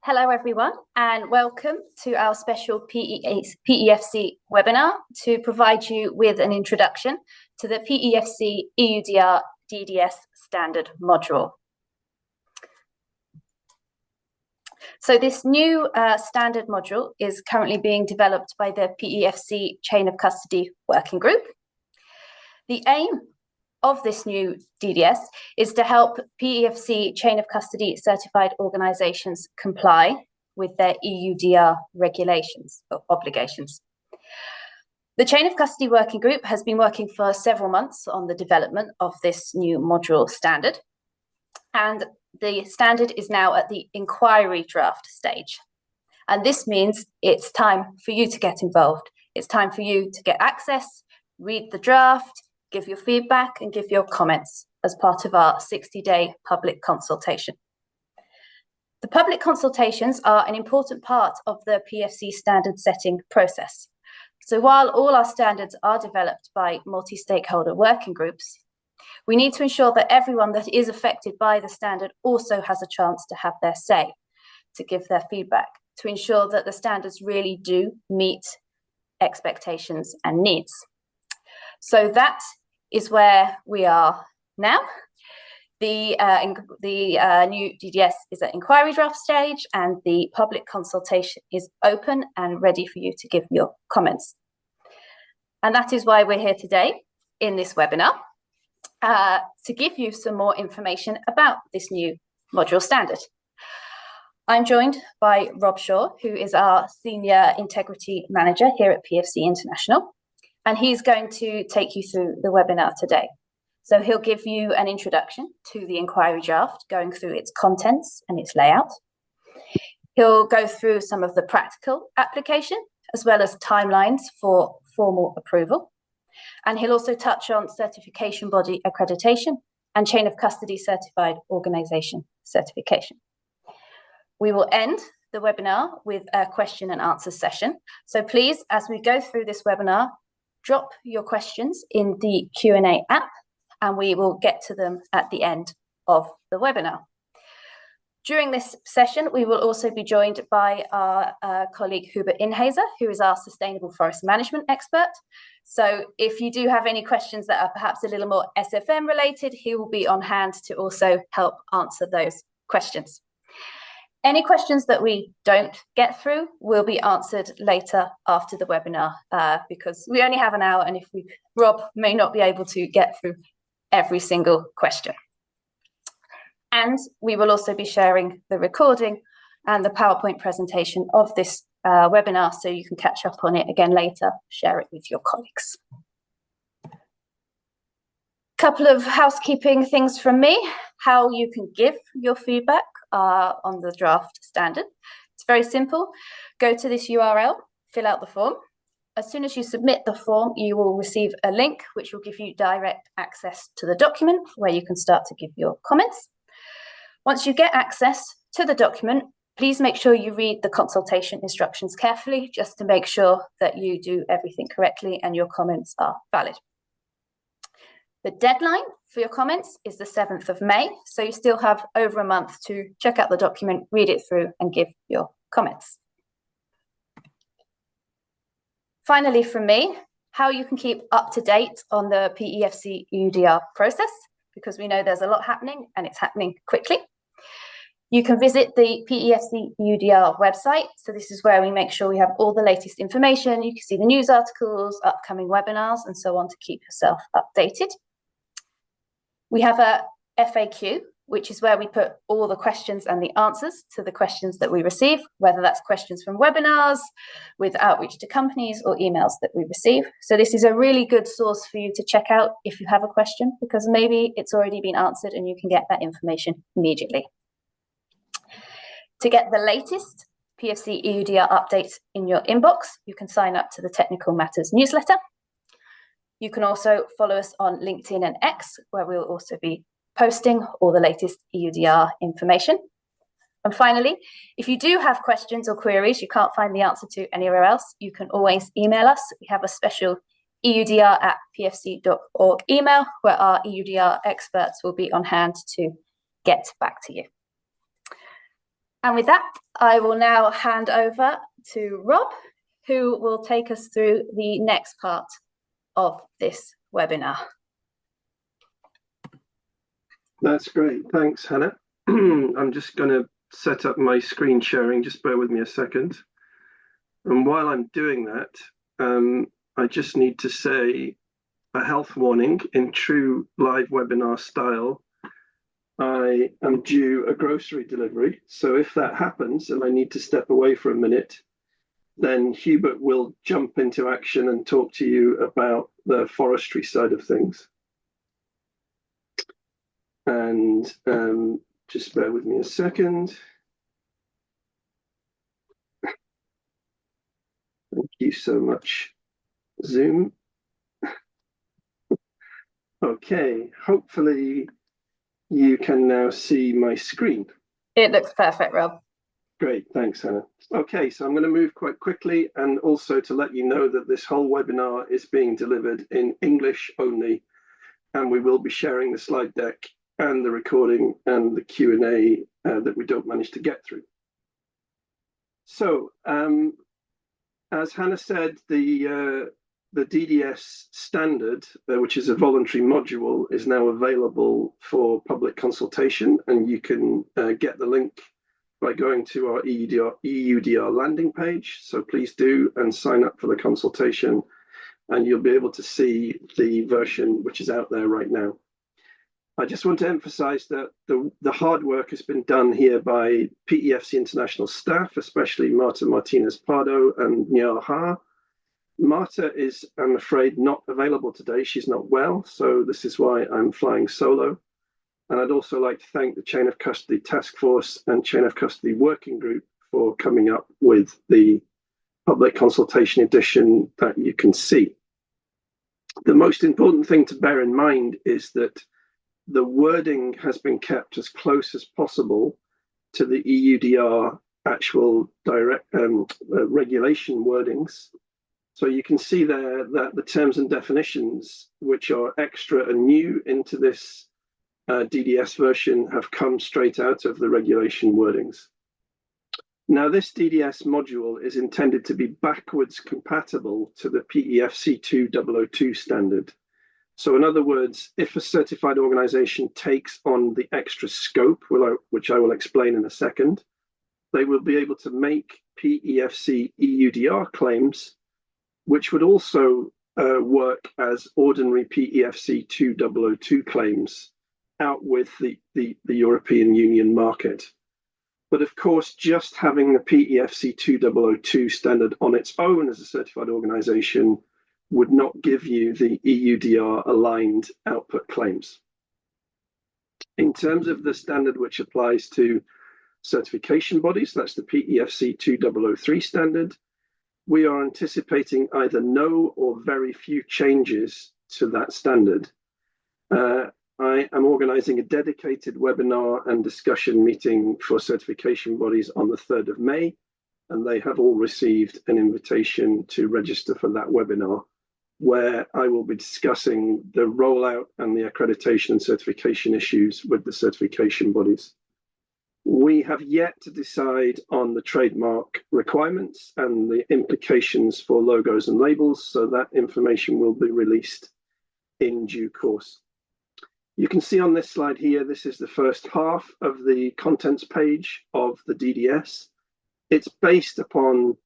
Hello everyone and welcome to our special PEFC webinar to provide you with an introduction to the PEFC EUDR DDS standard module. So this new standard module is currently being developed by the PEFC Chain of Custody Working Group. The aim of this new DDS is to help PEFC Chain of Custody certified organisations comply with their EUDR regulations or obligations. The Chain of Custody Working Group has been working for several months on the development of this new module standard, and the standard is now at the inquiry draft stage. And this means it's time for you to get involved. It's time for you to get access, read the draft, give your feedback and give your comments as part of our 60-day public consultation. The public consultations are an important part of the PEFC standard setting process. So while all our standards are developed by multi-stakeholder working groups, we need to ensure that everyone that is affected by the standard also has a chance to have their say, to give their feedback, to ensure that the standards really do meet expectations and needs. So that is where we are now. The new DDS is at inquiry draft stage and the public consultation is open and ready for you to give your comments. And that is why we're here today in this webinar to give you some more information about this new module standard. I'm joined by Rob Shaw, who is our Senior Integrity Manager here at PEFC International. And he's going to take you through the webinar today. So he'll give you an introduction to the inquiry draft, going through its contents and its layout. He'll go through some of the practical application, as well as timelines for formal approval. And he'll also touch on certification body accreditation and chain of custody certified organisation certification. We will end the webinar with a question and answer session. So please, as we go through this webinar, drop your questions in the Q&A app and we will get to them at the end of the webinar. During this session, we will also be joined by our colleague Hubert Inhazer, who is our Sustainable Forest Management expert. So if you do have any questions that are perhaps a little more SFM related, he will be on hand to also help answer those questions. Any questions that we don't get through will be answered later after the webinar because we only have an hour and Rob may not be able to get through every single question. And we will also be sharing the recording and the PowerPoint presentation of this webinar so you can catch up on it again later, share it with your colleagues. Couple of housekeeping things from me, how you can give your feedback on the draft standard. It's very simple. Go to this URL, fill out the form. As soon as you submit the form, you will receive a link which will give you direct access to the document where you can start to give your comments. Once you get access to the document, please make sure you read the consultation instructions carefully just to make sure that you do everything correctly and your comments are valid. The deadline for your comments is the 7th of May, so you still have over a month to check out the document, read it through and give your comments. Finally from me, how you can keep up to date on the PEFC EUDR process, because we know there's a lot happening and it's happening quickly. You can visit the PEFC EUDR website. So this is where we make sure we have all the latest information. You can see the news articles, upcoming webinars and so on to keep yourself updated. We have a FAQ, which is where we put all the questions and the answers to the questions that we receive, whether that's questions from webinars, with outreach to companies or emails that we receive. So this is a really good source for you to check out if you have a question, because maybe it's already been answered and you can get that information immediately. To get the latest PEFC EUDR updates in your inbox, you can sign up to the Technical Matters newsletter. You can also follow us on LinkedIn and X, where we'll also be posting all the latest EUDR information. And finally, if you do have questions or queries you can't find the answer to anywhere else, you can always email us. We have a special eudr@pefc.org email where our EUDR experts will be on hand to get back to you. And with that, I will now hand over to Rob, who will take us through the next part of this webinar. That's great. Thanks, Hannah. I'm just going to set up my screen sharing. Just bear with me a second. And while I'm doing that, I just need to say a health warning in true live webinar style. I am due a grocery delivery. So if that happens and I need to step away for a minute, then Hubert will jump into action and talk to you about the forestry side of things. And just bear with me a second. Thank you so much, Zoom. Okay, hopefully you can now see my screen. It looks perfect, Rob. Great, thanks, Hannah. Okay, so I'm going to move quite quickly, and also to let you know that this whole webinar is being delivered in English only, and we will be sharing the slide deck and the recording and the Q&A that we don't manage to get through. So, as Hannah said, the DDS standard, which is a voluntary module, is now available for public consultation, and you can get the link by going to our EUDR landing page. So please do and sign up for the consultation, and you'll be able to see the version which is out there right now. I just want to emphasize that the hard work has been done here by PEFC International staff, especially Marta Martinez Pardo and Nyar Ha. Marta is, I'm afraid, not available today. She's not well, so this is why I'm flying solo. And I'd also like to thank the Chain of Custody Task Force and Chain of Custody Working Group for coming up with the public consultation edition that you can see. The most important thing to bear in mind is that the wording has been kept as close as possible to the EUDR actual direct regulation wordings. So you can see there that the terms and definitions, which are extra and new into this DDS version, have come straight out of the regulation wordings. Now, this DDS module is intended to be backwards compatible to the PEFC 2002 standard. So in other words, if a certified organization takes on the extra scope, which I will explain in a second, they will be able to make PEFC EUDR claims, which would also work as ordinary PEFC 2002 claims out with the European Union market. But of course, just having the PEFC 2002 standard on its own as a certified organization would not give you the EUDR aligned output claims. In terms of the standard which applies to certification bodies, that's the PEFC 2003 standard, we are anticipating either no or very few changes to that standard. I am organizing a dedicated webinar and discussion meeting for certification bodies on the 3rd of May, and they have all received an invitation to register for that webinar, where I will be discussing the rollout and the accreditation and certification issues with the certification bodies. We have yet to decide on the trademark requirements and the implications for logos and labels, so that information will be released in due course. You can see on this slide here, this is the first half of the contents page of the DDS. It's based upon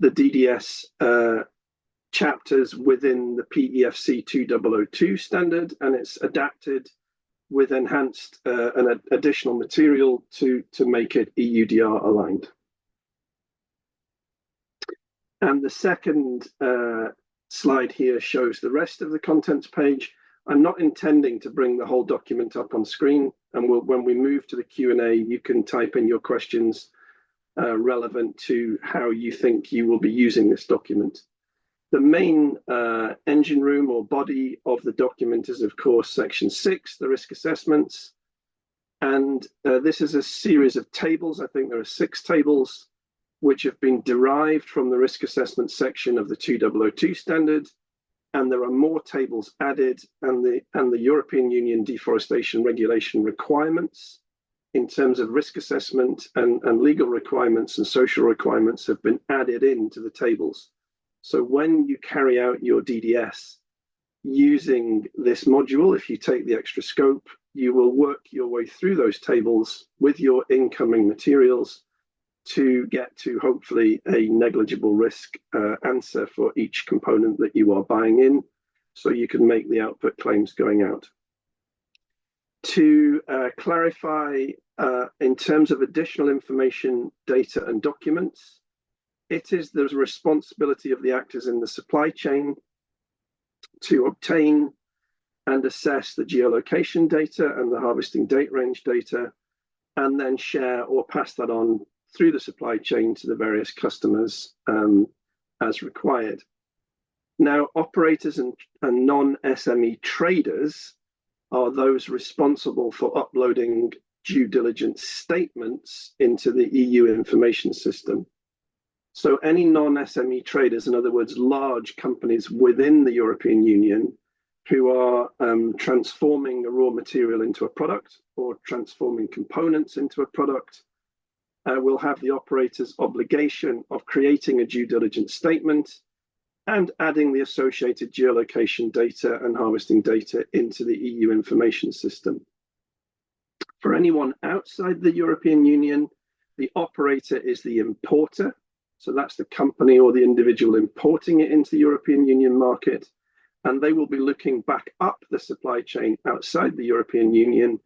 the DDS chapters within the PEFC 2002 standard, and it's adapted with enhanced and additional material to make it EUDR aligned. And the second slide here shows the rest of the contents page. I'm not intending to bring the whole document up on screen, and when we move to the Q&A, you can type in your questions relevant to how you think you will be using this document. The main engine room or body of the document is, of course, section 6, the risk assessments. And this is a series of tables. I think there are 6 tables which have been derived from the risk assessment section of the 2002 standard. And there are more tables added, and the European Union deforestation regulation requirements in terms of risk assessment and legal requirements and social requirements have been added into the tables. So when you carry out your DDS using this module, if you take the extra scope, you will work your way through those tables with your incoming materials to get to hopefully a negligible risk answer for each component that you are buying in, so you can make the output claims going out. To clarify, in terms of additional information, data and documents, it is the responsibility of the actors in the supply chain to obtain and assess the geolocation data and the harvesting date range data, and then share or pass that on through the supply chain to the various customers as required. Now, operators and non-SME traders are those responsible for uploading due diligence statements into the EU information system. So any non-SME traders, in other words, large companies within the European Union who are transforming a raw material into a product or transforming components into a product, will have the operator's obligation of creating a due diligence statement and adding the associated geolocation data and harvesting data into the EU information system. For anyone outside the European Union, the operator is the importer. So that's the company or the individual importing it into the European Union market. And they will be looking back up the supply chain outside the European Union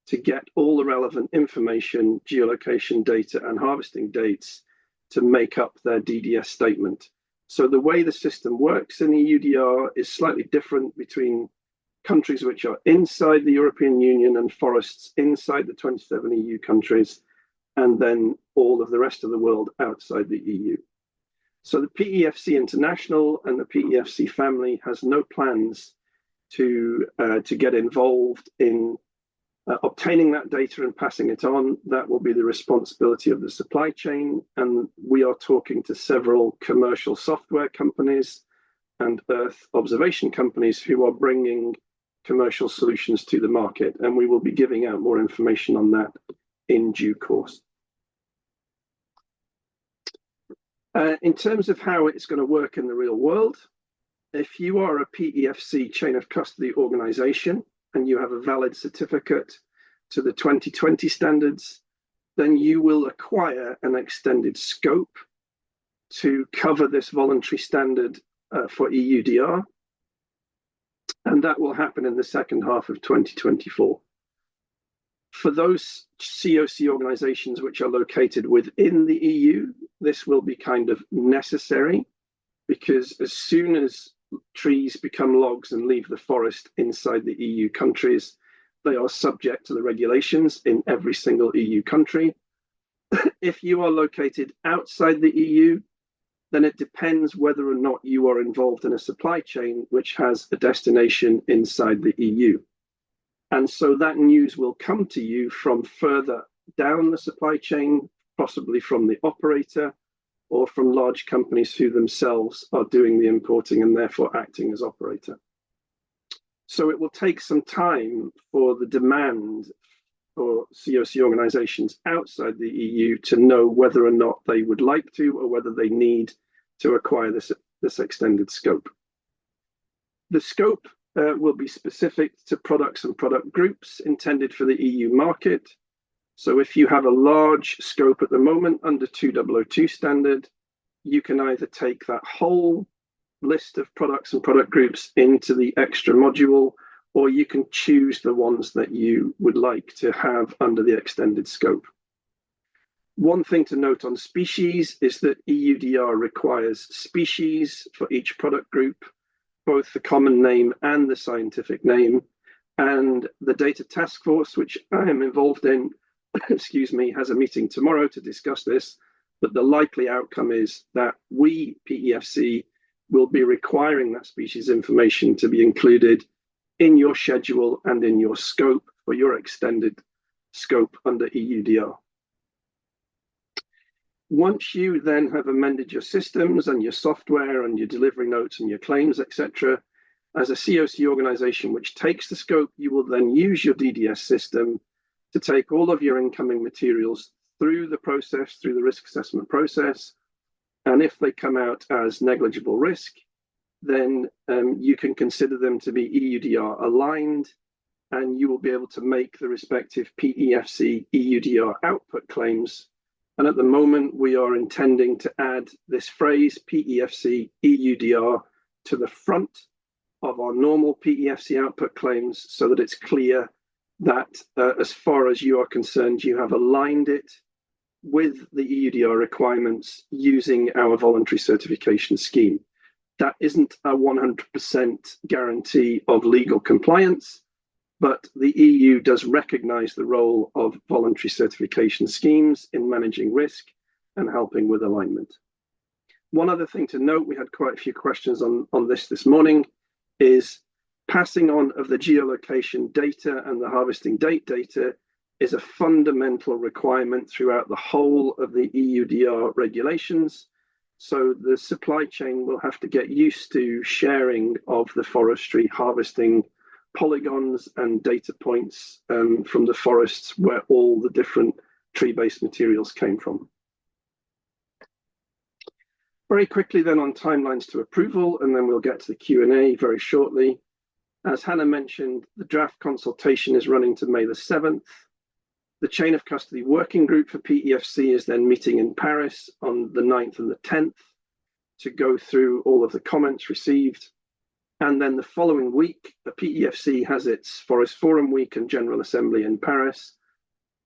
to get all the relevant information, geolocation data, and harvesting dates to make up their DDS statement. So the way the system works in EUDR is slightly different between countries which are inside the European Union and forests inside the 27 EU countries, and then all of the rest of the world outside the EU. So the PEFC International and the PEFC family has no plans to get involved in obtaining that data and passing it on. That will be the responsibility of the supply chain. And we are talking to several commercial software companies and Earth observation companies who are bringing commercial solutions to the market. And we will be giving out more information on that in due course. In terms of how it's going to work in the real world, if you are a PEFC chain of custody organization and you have a valid certificate to the 2020 standards, then you will acquire an extended scope to cover this voluntary standard for EUDR. And that will happen in the second half of 2024. For those COC organizations which are located within the EU, this will be kind of necessary, because as soon as trees become logs and leave the forest inside the EU countries, they are subject to the regulations in every single EU country. If you are located outside the EU, then it depends whether or not you are involved in a supply chain which has a destination inside the EU. And so that news will come to you from further down the supply chain, possibly from the operator or from large companies who themselves are doing the importing and therefore acting as operator. So it will take some time for the demand for COC organizations outside the EU to know whether or not they would like to, or whether they need to acquire this extended scope. The scope will be specific to products and product groups intended for the EU market. So if you have a large scope at the moment under 2002 standard, you can either take that whole list of products and product groups into the extra module, or you can choose the ones that you would like to have under the extended scope. One thing to note on species is that EUDR requires species for each product group, both the common name and the scientific name. And the data task force, which I am involved in, excuse me, has a meeting tomorrow to discuss this. But the likely outcome is that we, PEFC, will be requiring that species information to be included in your schedule and in your scope for your extended scope under EUDR. Once you then have amended your systems and your software and your delivery notes and your claims, etc., as a COC organization which takes the scope, you will then use your DDS system to take all of your incoming materials through the process, through the risk assessment process. And if they come out as negligible risk, then you can consider them to be EUDR aligned, and you will be able to make the respective PEFC EUDR output claims. And at the moment, we are intending to add this phrase PEFC EUDR to the front of our normal PEFC output claims so that it's clear that as far as you are concerned, you have aligned it with the EUDR requirements using our voluntary certification scheme. That isn't a 100% guarantee of legal compliance, but the EU does recognize the role of voluntary certification schemes in managing risk and helping with alignment. One other thing to note, we had quite a few questions on this morning, is passing on of the geolocation data and the harvesting date data is a fundamental requirement throughout the whole of the EUDR regulations. So the supply chain will have to get used to sharing of the forestry harvesting polygons and data points from the forests where all the different tree-based materials came from. Very quickly then on timelines to approval, and then we'll get to the Q&A very shortly. As Hannah mentioned, the draft consultation is running to May the 7th. The chain of custody working group for PEFC is then meeting in Paris on the 9th and the 10th to go through all of the comments received. And then the following week, the PEFC has its Forest Forum Week and General Assembly in Paris.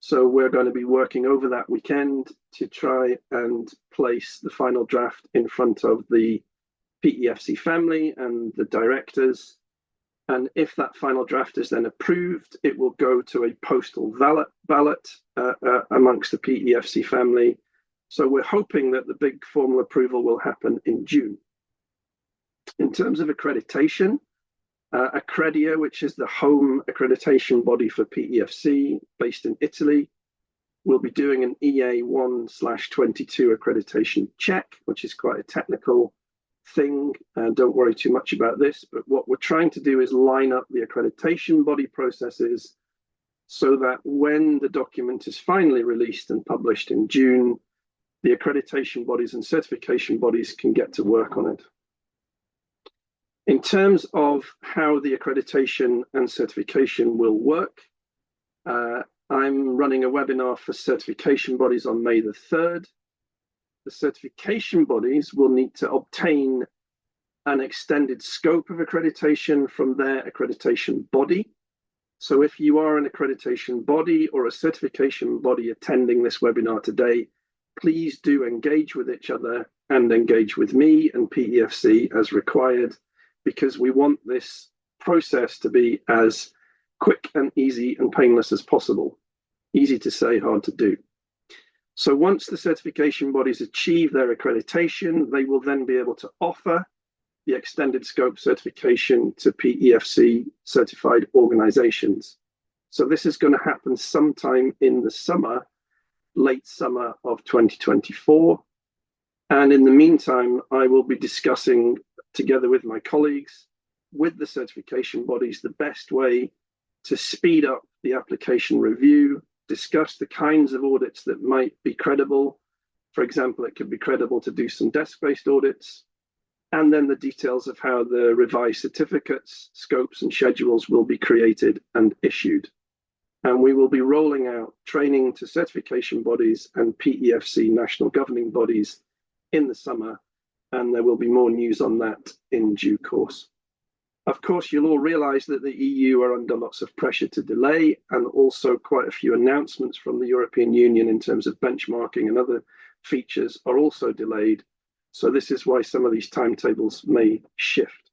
So we're going to be working over that weekend to try and place the final draft in front of the PEFC family and the directors. And if that final draft is then approved, it will go to a postal ballot amongst the PEFC family. So we're hoping that the big formal approval will happen in June. In terms of accreditation, Accredia, which is the home accreditation body for PEFC based in Italy, will be doing an EA1/22 accreditation check, which is quite a technical thing. Don't worry too much about this, but what we're trying to do is line up the accreditation body processes so that when the document is finally released and published in June, the accreditation bodies and certification bodies can get to work on it. In terms of how the accreditation and certification will work, I'm running a webinar for certification bodies on May the 3rd. The certification bodies will need to obtain an extended scope of accreditation from their accreditation body. So if you are an accreditation body or a certification body attending this webinar today, please do engage with each other and engage with me and PEFC as required, because we want this process to be as quick and easy and painless as possible. Easy to say, hard to do. So once the certification bodies achieve their accreditation, they will then be able to offer the extended scope certification to PEFC certified organizations. So this is going to happen sometime in the summer, late summer of 2024. And in the meantime, I will be discussing together with my colleagues, with the certification bodies, the best way to speed up the application review, discuss the kinds of audits that might be credible. For example, it could be credible to do some desk-based audits, and then the details of how the revised certificates, scopes, and schedules will be created and issued. And we will be rolling out training to certification bodies and PEFC national governing bodies in the summer, and there will be more news on that in due course. Of course, you'll all realize that the EU are under lots of pressure to delay, and also quite a few announcements from the European Union in terms of benchmarking and other features are also delayed. So this is why some of these timetables may shift.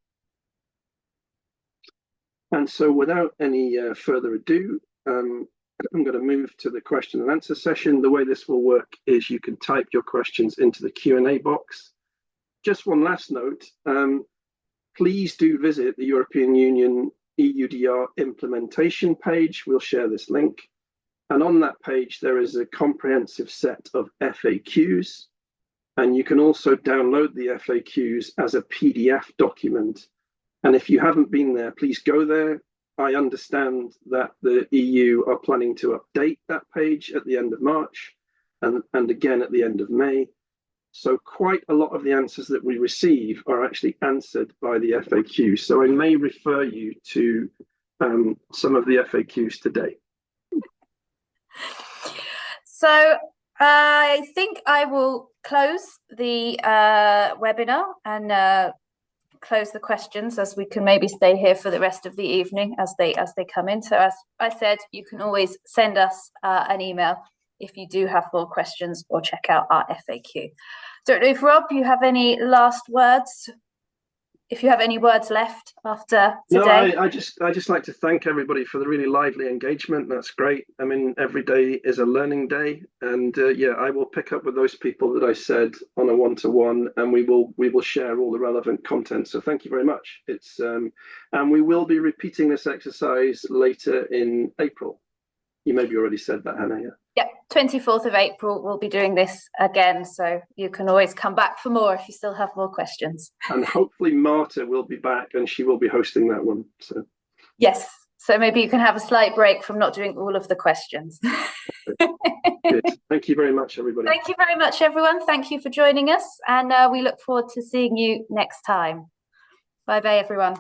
And so without any further ado, I'm going to move to the question and answer session. The way this will work is you can type your questions into the Q&A box. Just one last note, please do visit the European Union EUDR implementation page. We'll share this link. And on that page, there is a comprehensive set of FAQs. And you can also download the FAQs as a PDF document. And if you haven't been there, please go there, I understand that the EU are planning to update that page at the end of March and again at the end of May. So quite a lot of the answers that we receive are actually answered by the FAQ. So I may refer you to some of the FAQs today. So I think I will close the webinar and close the questions, as we can maybe stay here for the rest of the evening as they come in. So as I said, you can always send us an email if you do have more questions, or check out our FAQ. Don't know if, Rob, you have any last words? If you have any words left after today? No, I just like to thank everybody for the really lively engagement. That's great. I mean, every day is a learning day, and yeah, I will pick up with those people that I said on a one-to-one, and we will share all the relevant content. So thank you very much. It's and we will be repeating this exercise later in April. You maybe already said that, Hannah. Yeah. Yep, 24th of April, we'll be doing this again. So you can always come back for more if you still have more questions. And hopefully Marta will be back and she will be hosting that one. So yes, so maybe you can have a slight break from not doing all of the questions. Good. Thank you very much, everybody. Thank you very much, everyone. Thank you for joining us. And we look forward to seeing you next time. Bye-bye, everyone.